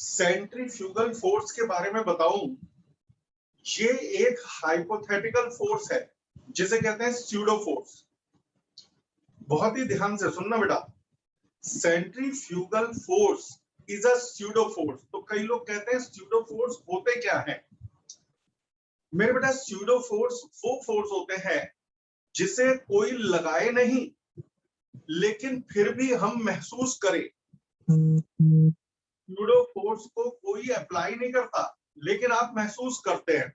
Centrifugal force के बारे में बताऊं, ये एक हाइपोथेटिकल फोर्स है जिसे कहते हैं स्यूडो फोर्स। बहुत ही ध्यान से सुनना बेटा, centrifugal force is a pseudo force. तो कई लोग कहते हैं स्यूडो फोर्स होते क्या है। मेरे बेटा, स्यूडो फोर्स वो फोर्स होते हैं जिसे कोई लगाए नहीं लेकिन फिर भी हम महसूस करें। स्यूडो फोर्स को कोई अप्लाई नहीं करता लेकिन आप महसूस करते हैं।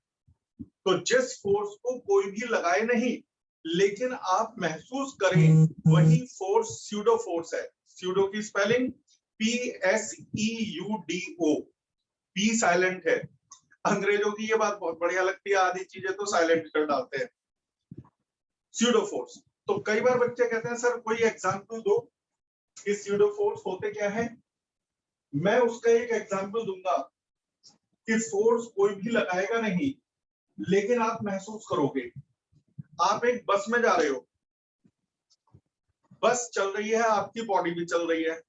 तो जिस फोर्स को कोई भी लगाए नहीं लेकिन आप महसूस करें, वही फोर्स स्यूडो फोर्स है। स्यूडो की स्पेलिंग PSEUDO, पी साइलेंट है। अंग्रेजों की ये बात बहुत बढ़िया लगती है, आधी चीजें तो साइलेंट कर डालते हैं। Pseudo force. तो कई बार बच्चे कहते हैं सर कोई एग्जांपल दो कि स्यूडो फोर्स होते क्या है। मैं उसका एक एग्जांपल दूंगा कि फोर्स कोई भी लगाएगा नहीं लेकिन आप महसूस करोगे। आप एक बस में जा रहे हो, बस चल रही है, आपकी बॉडी भी चल रही है।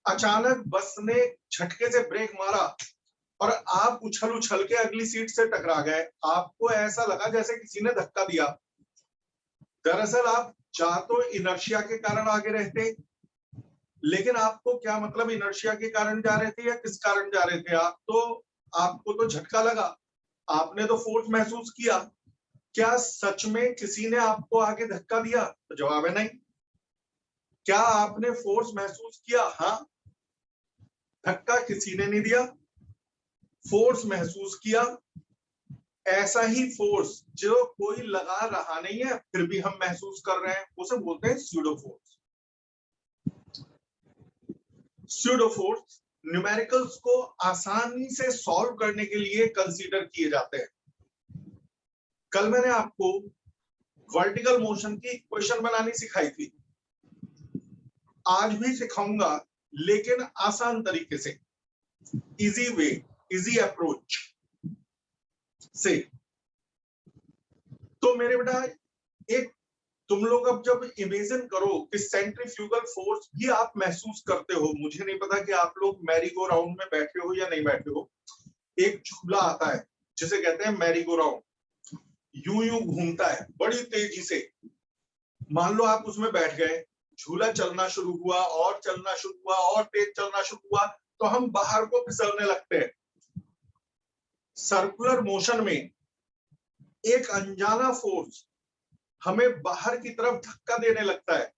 अचानक बस ने झटके से ब्रेक मारा और आप उछल उछल के अगली सीट से टकरा गए। आपको ऐसा लगा जैसे किसी ने धक्का दिया। दरअसल आप जा तो इनर्शिया के कारण आगे रहते, लेकिन आपको क्या मतलब इनर्शिया के कारण जा रहे थे या किस कारण जा रहे थे। आपको तो झटका लगा, आपने तो फोर्स महसूस किया। क्या सच में किसी ने आपको आगे धक्का दिया? तो जवाब है नहीं। क्या आपने फोर्स महसूस किया? हाँ। धक्का किसी ने नहीं दिया, फोर्स महसूस किया। ऐसा ही फोर्स जो कोई लगा रहा नहीं है फिर भी हम महसूस कर रहे हैं, उसे बोलते हैं pseudo force. Pseudo force numericals को आसानी से सॉल्व करने के लिए कंसीडर किए जाते हैं। कल मैंने आपको वर्टिकल मोशन की इक्वेशन बनानी सिखाई थी, आज भी सिखाऊंगा लेकिन आसान तरीके से, इजी वे, इजी अप्रोच से। तो मेरे बेटा, एक तुम लोग अब जब इमेजिन करो कि सेंट्रीफ्यूगल फोर्स भी आप महसूस करते हो। मुझे नहीं पता कि आप लोग मैरी गो राउंड में बैठे हो या नहीं बैठे हो। एक झूला आता है जिसे कहते हैं मैरी गो राउंड, यूं यूं घूमता है बड़ी तेजी से। मान लो आप उसमें बैठ गए, झूला चलना शुरू हुआ और चलना शुरू हुआ और तेज चलना शुरू हुआ, तो हम बाहर को फिसलने लगते हैं। सर्कुलर मोशन में एक अनजाना फोर्स हमें बाहर की तरफ धक्का देने लगता है।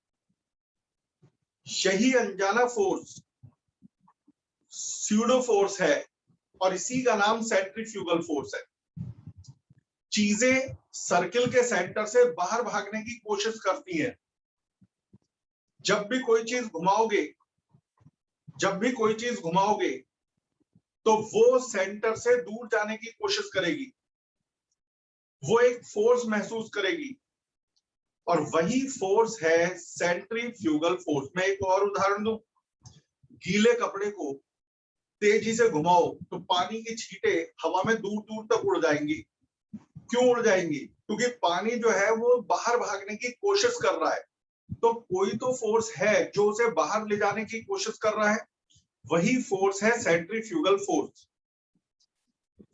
यही अनजाना फोर्स स्यूडो फोर्स है और इसी का नाम सेंट्रीफ्यूगल फोर्स है। चीजें सर्किल के सेंटर से बाहर भागने की कोशिश करती हैं। जब भी कोई चीज घुमाओगे तो वो सेंटर से दूर जाने की कोशिश करेगी, वो एक फोर्स महसूस करेगी और वही फोर्स है सेंट्रीफ्यूगल फोर्स। मैं एक और उदाहरण दूं, गीले कपड़े को तेजी से घुमाओ तो पानी की छींटें हवा में दूर दूर तक उड़ जाएंगी। क्यों उड़ जाएंगी? क्योंकि पानी जो है वो बाहर भागने की कोशिश कर रहा है। तो कोई तो फोर्स है जो उसे बाहर ले जाने की कोशिश कर रहा है, वही फोर्स है सेंट्रीफ्यूगल फोर्स।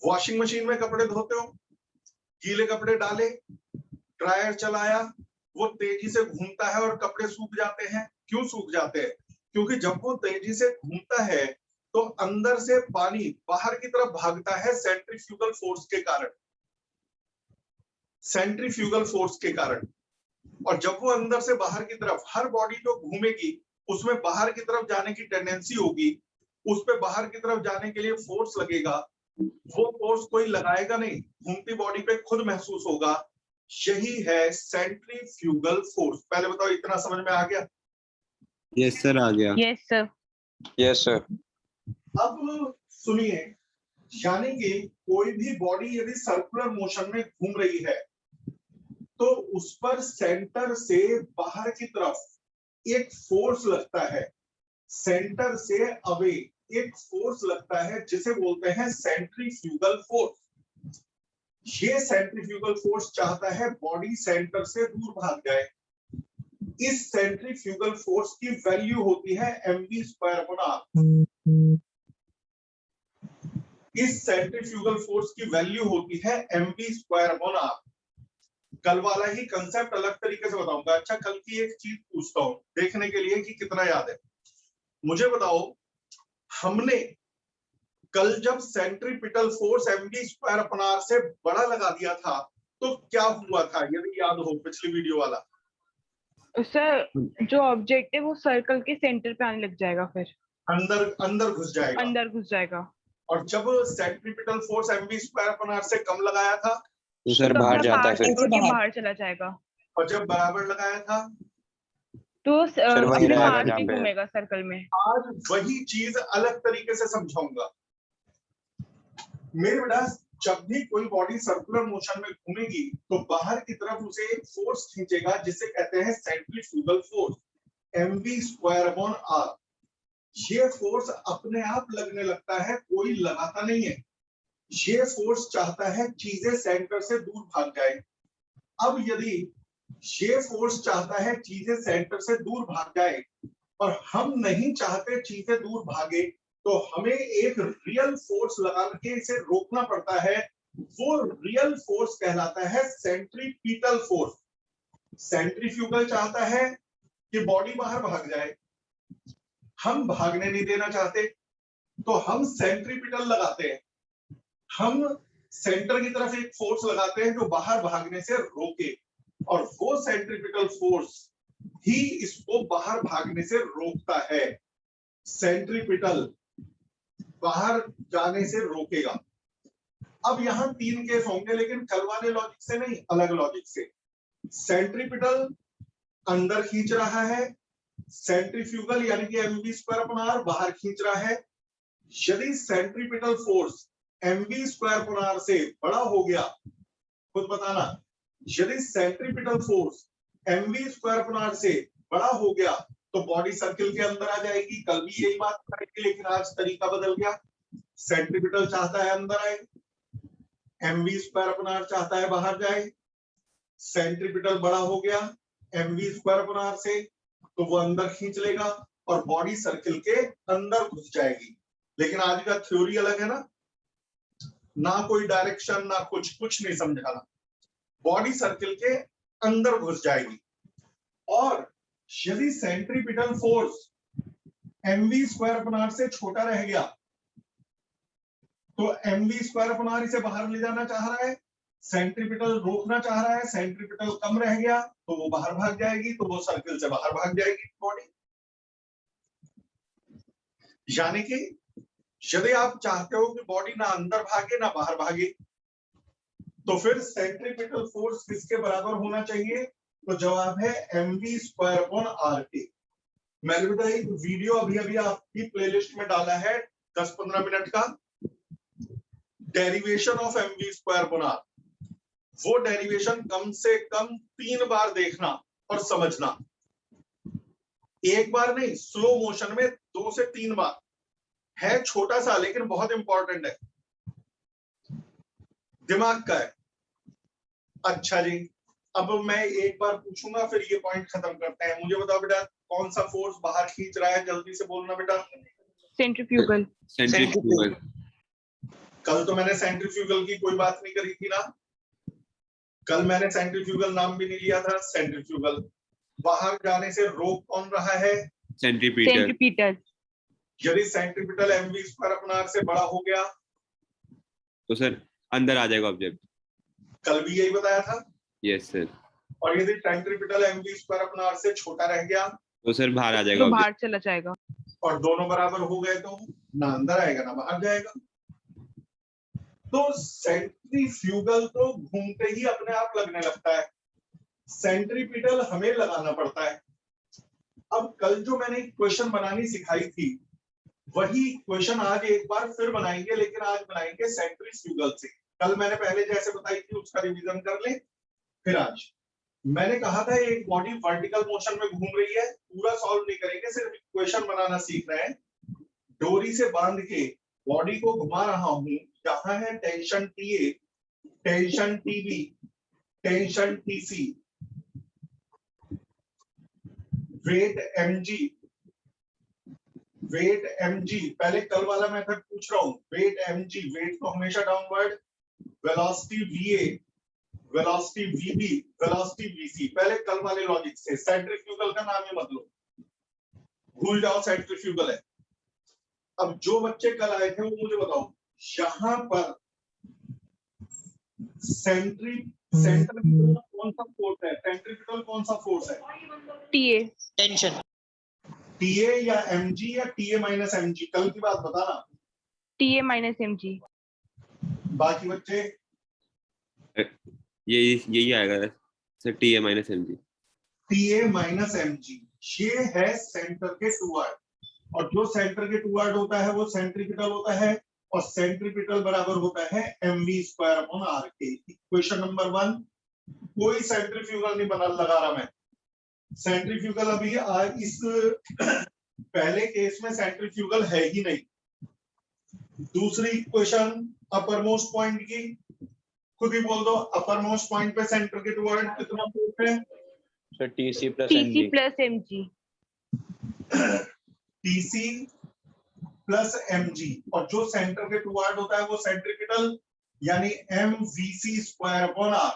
वॉशिंग मशीन में कपड़े धोते हो, गीले कपड़े डाले, ड्रायर चलाया, वो तेजी से घूमता है और कपड़े सूख जाते हैं। क्यों सूख जाते हैं? क्योंकि जब वो तेजी से घूमता है तो अंदर से पानी बाहर की तरफ भागता है सेंट्रीफ्यूगल फोर्स के कारण। सेंट्रीफ्यूगल फोर्स के कारण। और जब वो अंदर से बाहर की तरफ, हर बॉडी जो घूमेगी उसमें बाहर की तरफ जाने की टेंडेंसी होगी, उस पे बाहर की तरफ जाने के लिए फोर्स लगेगा। वो फोर्स कोई लगाएगा नहीं, घूमती बॉडी पे खुद महसूस होगा। यही है सेंट्रीफ्यूगल फोर्स। पहले बताओ, इतना समझ में आ गया? यस सर, आ गया। Yes sir. Yes sir. अब सुनिए, यानी कि कोई भी बॉडी यदि सर्कुलर मोशन में घूम रही है तो उस पर सेंटर से बाहर की तरफ एक फोर्स लगता है, सेंटर से अवे एक फोर्स लगता है जिसे बोलते हैं सेंट्रीफ्यूगल फोर्स। ये सेंट्रीफ्यूगल फोर्स चाहता है बॉडी सेंटर से दूर भाग जाए। इस सेंट्रीफ्यूगल फोर्स की वैल्यू होती है mv² / r। इस सेंट्रीफ्यूगल फोर्स की वैल्यू होती है mv²/r। कल वाला ही कंसेप्ट अलग तरीके से बताऊंगा। अच्छा, कल की एक चीज पूछता हूं देखने के लिए कि कितना याद है। मुझे बताओ, हमने कल जब सेंट्रीपिटल फोर्स mv²/r से बड़ा लगा दिया था तो क्या हुआ था, यदि याद हो पिछली वीडियो वाला? सर जो ऑब्जेक्ट है वो सर्कल के सेंटर पे आने लग जाएगा, फिर अंदर अंदर घुस जाएगा। अंदर घुस जाएगा। और जब सेंट्रीपिटल फोर्स mv²/r से कम लगाया था तो सर तो बाहर अपना जाता है पार्ट फिर। छोड़ के बाहर चला जाएगा। और जब बराबर लगाया था तो सर वही अपने रहेगा पार्ट जहाँ पे पे घूमेगा सर्कल में। आज वही चीज अलग तरीके से समझाऊंगा। मेरे बेटा, जब भी कोई बॉडी सर्कुलर मोशन में घूमेगी तो बाहर की तरफ उसे एक फोर्स खींचेगा जिसे कहते हैं सेंट्रीफ्यूगल फोर्स, mv²/r। ये फोर्स अपने आप लगने लगता है, कोई लगाता नहीं है। ये फोर्स चाहता है चीजें सेंटर से दूर भाग जाए। अब यदि ये फोर्स चाहता है चीजें सेंटर से दूर भाग जाए और हम नहीं चाहते चीजें दूर भागे, तो हमें एक रियल फोर्स लगा के इसे रोकना पड़ता है। वो रियल फोर्स कहलाता है सेंट्रीपिटल फोर्स। सेंट्रीफ्यूगल चाहता है कि बॉडी बाहर भाग जाए, हम भागने नहीं देना चाहते, तो हम सेंट्रीपिटल लगाते हैं। हम सेंटर की तरफ एक फोर्स लगाते हैं जो बाहर भागने से रोके, और वो सेंट्रीपिटल फोर्स ही इसको बाहर भागने से रोकता है। सेंट्रीपिटल बाहर जाने से रोकेगा। अब यहां 3 केस होंगे, लेकिन कल वाले लॉजिक से नहीं, अलग लॉजिक से। सेंट्रीपिटल अंदर खींच रहा है, सेंट्रीफ्यूगल यानी कि mv²/r बाहर खींच रहा है। यदि सेंट्रीपिटल फोर्स mv²/r से बड़ा हो गया, खुद बताना, यदि सेंट्रीपिटल फोर्स mv²/r से बड़ा हो गया तो बॉडी सर्किल के अंदर आ जाएगी। कल भी यही बात करेंगे, लेकिन आज तरीका बदल गया। सेंट्रीपिटल चाहता है अंदर आए, mv²/r चाहता है बाहर जाए। सेंट्रीपिटल बड़ा हो गया mv²/r से, तो वो अंदर खींच लेगा और बॉडी सर्किल के अंदर घुस जाएगी। लेकिन आज का थ्योरी अलग है ना कोई डायरेक्शन, ना कुछ नहीं समझाना, बॉडी सर्किल के अंदर घुस जाएगी। और यदि सेंट्रीपिटल फोर्स mv²/r से छोटा रह गया तो mv²/r इसे बाहर ले जाना चाह रहा है, सेंट्रीपिटल रोकना चाह रहा है, सेंट्रीपिटल कम रह गया तो वो बाहर भाग जाएगी, तो वो सर्किल से बाहर भाग जाएगी बॉडी। यानी कि यदि आप चाहते हो कि बॉडी ना अंदर भागे ना बाहर भागे, तो फिर सेंट्रीपिटल फोर्स किसके बराबर होना चाहिए? तो जवाब है mv²/r। मैंने बेटा एक वीडियो अभी आपकी प्लेलिस्ट में डाला है 10-15 मिनट का, डेरिवेशन ऑफ mv²/r। वो डेरिवेशन कम से कम 3 बार देखना और समझना, एक बार नहीं, स्लो मोशन में 2 से 3 बार। है छोटा सा लेकिन बहुत इंपॉर्टेंट है, दिमाग का है। अच्छा जी, अब मैं एक बार पूछूंगा फिर ये पॉइंट खत्म करते हैं। मुझे बताओ बेटा, कौन सा फोर्स बाहर खींच रहा है? जल्दी से बोलना बेटा। सेंट्रीफ्यूगल। सेंट्रीफ्यूगल। कल तो मैंने सेंट्रीफ्यूगल की कोई बात नहीं करी थी ना, कल मैंने सेंट्रीफ्यूगल नाम भी नहीं लिया था। सेंट्रीफ्यूगल बाहर जाने से रोक कौन रहा है? सेंट्रीपिटल। यदि सेंट्रीपिटल mv²/r से बड़ा हो गया तो सर अंदर आ जाएगा ऑब्जेक्ट। कल भी यही बताया था। Yes sir. और यदि सेंट्रीपिटल mv²/r से छोटा रह गया तो सर बाहर आ जाएगा तो ऑब्जेक्ट। बाहर चला जाएगा। और दोनों बराबर हो गए तो ना अंदर आएगा ना बाहर जाएगा। तो सेंट्रीफ्यूगल तो घूमते ही अपने आप लगने लगता है, सेंट्रीपिटल हमें लगाना पड़ता है। अब कल जो मैंने क्वेश्चन बनानी सिखाई थी वही क्वेश्चन आज एक बार फिर बनाएंगे, लेकिन आज बनाएंगे सेंट्रीफ्यूगल से। कल मैंने पहले जैसे बताई थी उसका रिवीजन कर ले। फिर आज मैंने कहा था एक बॉडी वर्टिकल मोशन में घूम रही है, पूरा सॉल्व नहीं करेंगे, सिर्फ क्वेश्चन बनाना सीख रहे हैं। डोरी से बांध के बॉडी को घुमा रहा हूं, जहां है tension TA, tension TB, tension TC, weight mg, weight mg, पहले कल वाला मेथड पूछ रहा हूं, वेट mg, वेट तो हमेशा downward, velocity va, velocity vb, velocity vc, पहले कल वाले लॉजिक से। सेंट्रीफ्यूगल का नाम ही मत लो, भूल जाओ सेंट्रीफ्यूगल है। अब जो बच्चे कल आए थे वो मुझे बताओ, यहां पर सेंट्रीफ्यूगल कौन सा फोर्स है? सेंट्रीफ्यूगल कौन सा फोर्स है? TA टेंशन TA या mg या TA माइनस mg? कल की बात बताना। TA minus mg। बाकी बच्चे यही आएगा sir, TA minus mg। TA minus mg, ये है सेंटर के टूवर्ड, और जो सेंटर के टूवर्ड होता है वो सेंट्रीपिटल होता है, और सेंट्रीपिटल बराबर होता है mv स्क्वायर अपॉन r के। इक्वेशन नंबर 1, कोई सेंट्रीफ्यूगल नहीं बना लगा रहा मैं। सेंट्रीफ्यूगल अभी इस पहले केस में सेंट्रीफ्यूगल है ही नहीं। दूसरी इक्वेशन अपर मोस्ट पॉइंट की, खुद ही बोल दो, अपर मोस्ट पॉइंट पे सेंटर के टुवर्ड कितना फोर्स है? Sir TC plus TC MG plus mg। TC plus mg, और जो सेंटर के टुवर्ड होता है वो सेंट्रीपिटल, यानी mvc स्क्वायर अपॉन r।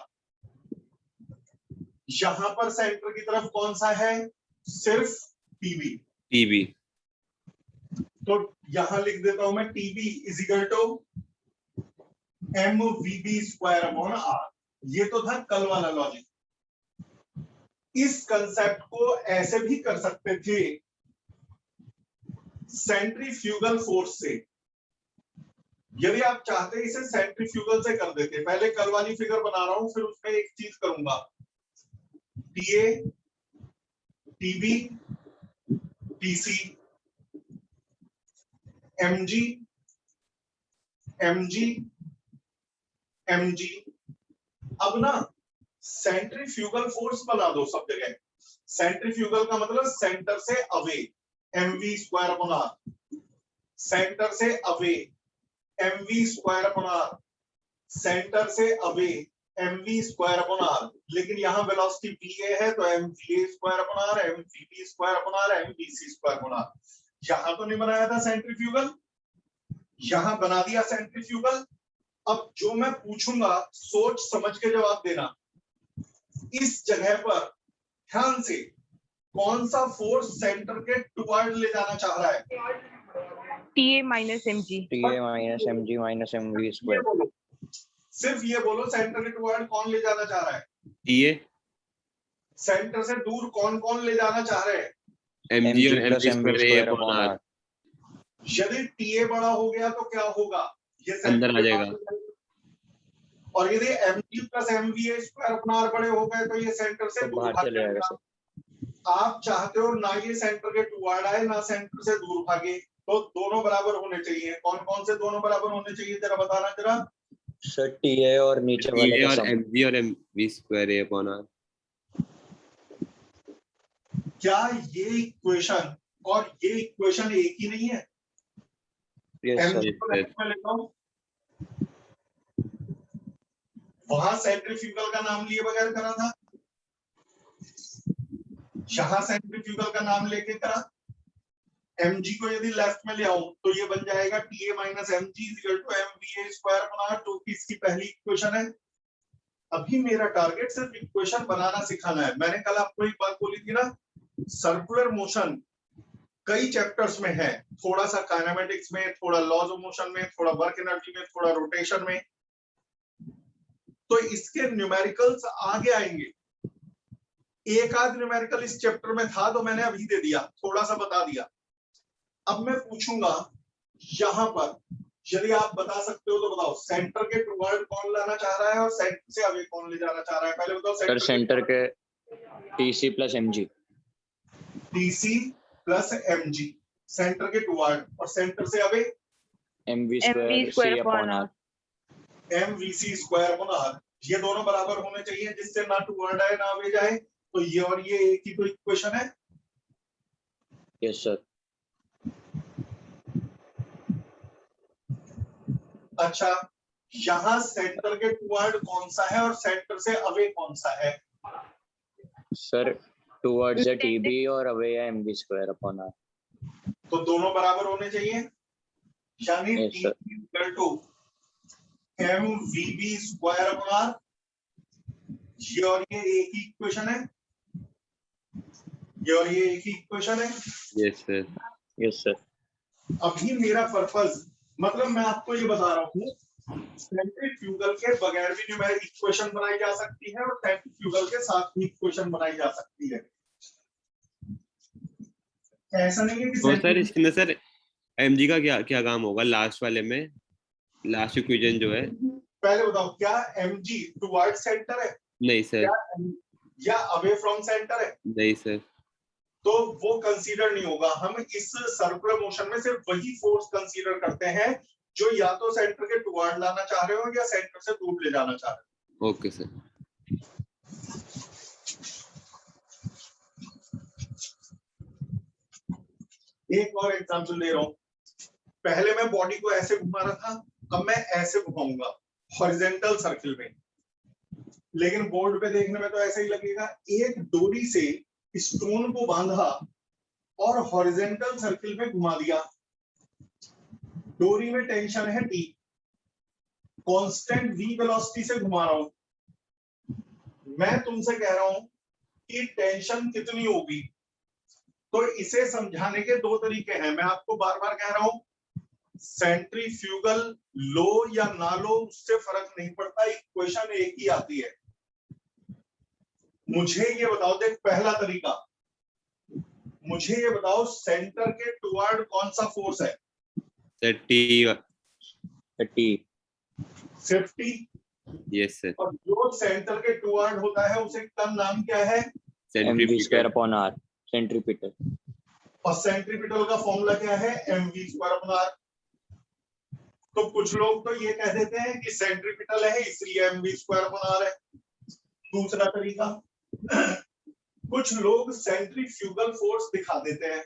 यहां पर सेंटर की तरफ कौन सा है? सिर्फ TB। तो यहां लिख देता हूं मैं TB is equal to mvb square upon r। ये तो था कल वाला लॉजिक। इस कंसेप्ट को ऐसे भी कर सकते थे, सेंट्रीफ्यूगल फोर्स से। यदि आप चाहते इसे सेंट्रीफ्यूगल से कर देते। पहले कल वाली फिगर बना रहा हूं, फिर उसमें एक चीज करूंगा, TA, TB, TC, mg, mg, mg। अब ना सेंट्रीफ्यूगल फोर्स बना दो सब जगह। सेंट्रीफ्यूगल का मतलब सेंटर से away, mv square upon r। Centre से away mv square upon r, centre से away mv square upon r। लेकिन यहाँ वेलोसिटी va है तो mva square upon r, mvb square upon r, mvc square upon r। यहां तो नहीं बनाया था सेंट्रीफ्यूगल, यहां बना दिया सेंट्रीफ्यूगल। अब जो मैं पूछूंगा सोच समझ के जवाब देना। इस जगह पर ध्यान से, कौन सा फोर्स सेंटर के टुवर्ड ले जाना चाह रहा है? TA minus mg। TA minus MG minus MV ये स्क्वायर बोलो, सिर्फ ये बोलो, सेंटर के टुवर्ड कौन ले जाना चाह रहा है? TA, सेंटर से दूर कौन कौन ले जाना चाह रहे हैं? mg और plus mv MV square square upon upon r। R यदि TA बड़ा हो गया तो क्या होगा? ये अंदर सेंटर आ के जाएगा। पास। और यदि mg plus mva square upon r बड़े हो गए तो ये सेंटर से तो दूर बाहर भाग चले जाएगा जाएगा। सर। आप चाहते हो ना ये सेंटर के टुवर्ड आए ना सेंटर से दूर भागे, तो दोनों बराबर होने चाहिए। कौन कौन से दोनों बराबर होने चाहिए जरा बताना जरा। सर TA और नीचे वाले TA का और सम। mg और mv स्क्वायर अपॉन r। क्या ये इक्वेशन और ये इक्वेशन एक ही नहीं है? Yes mg sir. को लेफ्ट में लेता हूं, वहां सेंट्रीफ्यूगल का नाम लिए बगैर करा था, यहां सेंट्रीफ्यूगल का नाम लेके करा। mg को यदि लेफ्ट में ले आऊं तो ये बन जाएगा TA minus mg equal to mva square upon r, जो कि इसकी पहली इक्वेशन है। अभी मेरा टारगेट सिर्फ इक्वेशन बनाना सिखाना है। मैंने कल आपको एक बात बोली थी ना, सर्कुलर मोशन कई चैप्टर्स में है, थोड़ा सा काइनेमेटिक्स में, थोड़ा लॉज ऑफ मोशन में, थोड़ा वर्क एनर्जी में, थोड़ा रोटेशन में। तो इसके न्यूमेरिकल्स आगे आएंगे। एक आध न्यूमेरिकल इस चैप्टर में था तो मैंने अभी दे दिया, थोड़ा सा बता दिया। अब मैं पूछूंगा यहां पर, यदि आप बता सकते हो तो बताओ, सेंटर के टुवर्ड कौन लाना चाह रहा है और सेंटर से अवे कौन ले जाना चाह रहा है? पहले बताओ। सर सेंटर के TC plus MG। TC plus mg, centre के टुवर्ड, और सेंटर से away MV mv square square C upon upon r। R। mvc square upon r। ये दोनों बराबर होने चाहिए, जिससे ना टुवर्ड आए ना अवे जाए। तो ये और ये एक ही तो इक्वेशन है। Yes sir. अच्छा, यहाँ सेंटर के टुवर्ड कौन सा है और सेंटर से अवे कौन सा है? सर टुवर्ड्स है TB और अवे है MV स्क्वायर अपॉन R। तो दोनों बराबर होने चाहिए, यानी Yes, T sir. Equal to mvb square upon R, ये और ये एक ही इक्वेशन है, ये और ये एक ही इक्वेशन है। Yes sir. Yes, sir. अभी मेरा पर्पस, मतलब मैं आपको ये बता रहा हूँ, सेंट्रीफ्यूगल के बगैर भी न्यूमेरिक इक्वेशन बनाई जा सकती है और सेंट्रीफ्यूगल के साथ भी इक्वेशन बनाई जा सकती है। ऐसा नहीं है कि तो सर centrifugal- इसके अंदर सर mg का क्या क्या काम होगा लास्ट वाले में, लास्ट इक्वेशन जो है? पहले बताओ, क्या mg टुवर्ड सेंटर है नहीं सर। या अवे फ्रॉम सेंटर है? नहीं सर। तो वो कंसीडर नहीं होगा। हम इस सर्कुलर मोशन में सिर्फ वही फोर्स कंसीडर करते हैं जो या तो सेंटर के टुवर्ड लाना चाह रहे हो या सेंटर से दूर ले जाना चाह रहे ओके सर। हो। एक और एग्जांपल दे रहा हूं। पहले मैं बॉडी को ऐसे घुमा रहा था, अब मैं ऐसे घुमाऊंगा हॉरिजॉन्टल सर्किल में, लेकिन बोर्ड पे देखने में तो ऐसे ही लगेगा। एक डोरी से स्टोन को बांधा और हॉरिजॉन्टल सर्किल में घुमा दिया। डोरी में टेंशन है T, कांस्टेंट v वेलोसिटी से घुमा रहा हूं। मैं तुमसे कह रहा हूं कि टेंशन कितनी होगी, तो इसे समझाने के दो तरीके हैं। मैं आपको बार बार कह रहा हूं, सेंट्रीफ्यूगल लो या ना लो उससे फर्क नहीं पड़ता, इक्वेशन एक ही आती है। मुझे ये बताओ, देख पहला तरीका, मुझे ये बताओ सेंटर के टुवर्ड कौन सा फोर्स है? Sir T. T. सिर्फ T। Yes sir. और जो सेंटर के टुवर्ड होता है उसे का नाम क्या है? mv square centrifugal. upon r. Centripetal. और सेंट्रीपिटल का फॉर्मूला क्या है? mv square upon r। तो कुछ लोग तो ये कह देते हैं कि सेंट्रीपिटल है इसलिए mv स्क्वायर अपॉन r है। दूसरा तरीका, कुछ लोग सेंट्रीफ्यूगल फोर्स दिखा देते हैं।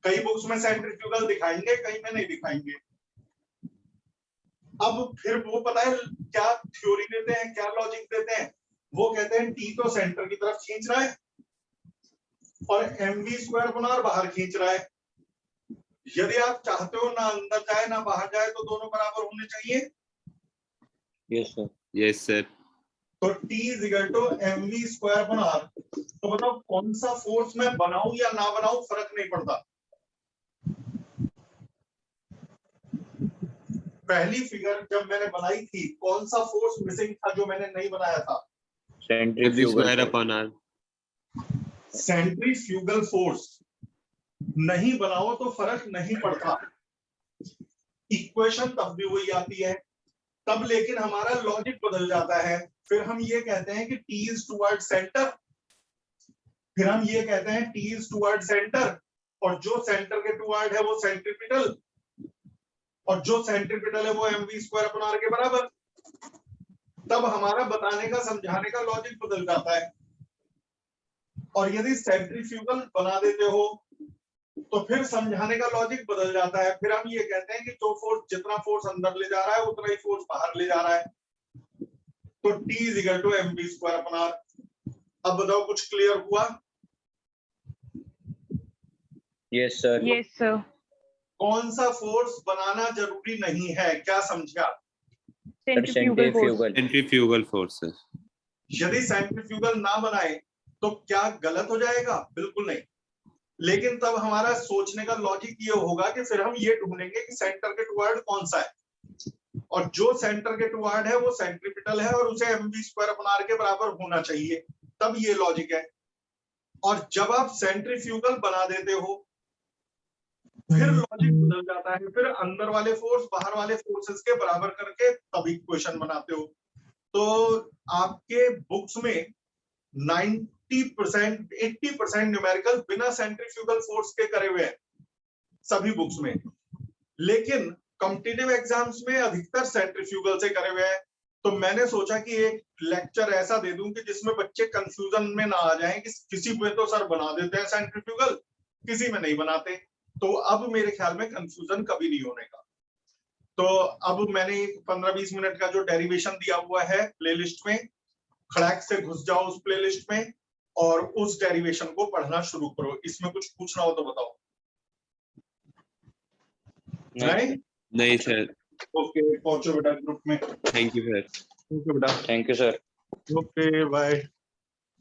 कई बुक्स में सेंट्रीफ्यूगल दिखाएंगे, कई में नहीं दिखाएंगे। अब फिर वो पता है क्या थ्योरी देते हैं, क्या लॉजिक देते हैं? वो कहते हैं T तो सेंटर की तरफ खींच रहा है और mv स्क्वायर अपॉन r बाहर खींच रहा है। यदि आप चाहते हो ना अंदर जाए ना बाहर जाए तो दोनों बराबर होने चाहिए। Yes, sir. Yes sir. तो T is equal to mv square upon r। तो बताओ कौन सा फोर्स मैं बनाऊं या ना बनाऊं, फर्क नहीं पड़ता। पहली फिगर जब मैंने बनाई थी, कौन सा फोर्स मिसिंग था जो मैंने नहीं बनाया था? mv Centrifugal square force. Upon R. Centrifugal force नहीं बनाओ तो फर्क नहीं पड़ता, इक्वेशन तब भी वही आती है। तब लेकिन हमारा लॉजिक बदल जाता है। फिर हम ये कहते हैं कि T इज टुवर्ड सेंटर, फिर हम ये कहते हैं T इज टुवर्ड सेंटर, और जो सेंटर के टुवर्ड है वो सेंट्रीपिटल, और जो सेंट्रीपिटल है वो mv स्क्वायर अपॉन r के बराबर। तब हमारा बताने का, समझाने का लॉजिक बदल जाता है। और यदि सेंट्रीफ्यूगल बना देते हो तो फिर समझाने का लॉजिक बदल जाता है। फिर हम ये कहते हैं कि जो फोर्स, जितना फोर्स अंदर ले जा रहा है उतना ही फोर्स बाहर ले जा रहा है। तो T is equal to mv square upon r। अब बताओ कुछ क्लियर हुआ? Yes, sir. Yes sir. कौन सा फोर्स बनाना जरूरी नहीं है, क्या समझा? Sir, centrifugal force. centrifugal. Centrifugal force sir. यदि सेंट्रीफ्यूगल ना बनाए तो क्या गलत हो जाएगा? बिल्कुल नहीं। लेकिन तब हमारा सोचने का लॉजिक ये होगा कि फिर हम ये ढूंढेंगे कि सेंटर के टुवर्ड कौन सा है, और जो सेंटर के टुवर्ड है वो सेंट्रीपिटल है और उसे mv स्क्वायर अपॉन r के बराबर होना चाहिए। तब ये लॉजिक है। और जब आप सेंट्रीफ्यूगल बना देते हो फिर लॉजिक बदल जाता है। फिर अंदर वाले फोर्स बाहर वाले फोर्सेस के बराबर करके तब इक्वेशन बनाते हो। तो आपके बुक्स में 90%, 80% न्यूमेरिकल बिना सेंट्रीफ्यूगल फोर्स के करे हुए हैं सभी बुक्स में, लेकिन कॉम्पिटिटिव एग्जाम्स में अधिकतर सेंट्रीफ्यूगल से करे हुए हैं। तो मैंने सोचा कि एक लेक्चर ऐसा दे दूं कि जिसमें बच्चे कंफ्यूजन में ना आ जाएं कि किसी में तो सर बना देते हैं सेंट्रीफ्यूगल, किसी में नहीं बनाते। तो अब मेरे ख्याल में कंफ्यूजन कभी नहीं होने का। तो अब मैंने 15-20 मिनट का जो डेरिवेशन दिया हुआ है प्लेलिस्ट में, खड़ाक से घुस जाओ उस प्लेलिस्ट में। और उस डेरिवेशन को पढ़ना शुरू करो। इसमें कुछ पूछना हो तो बताओ। नहीं? नहीं सर, ओके, पहुंचो बेटा ग्रुप में। Thank you sir. ओके बेटा, thank you sir. Okay bye.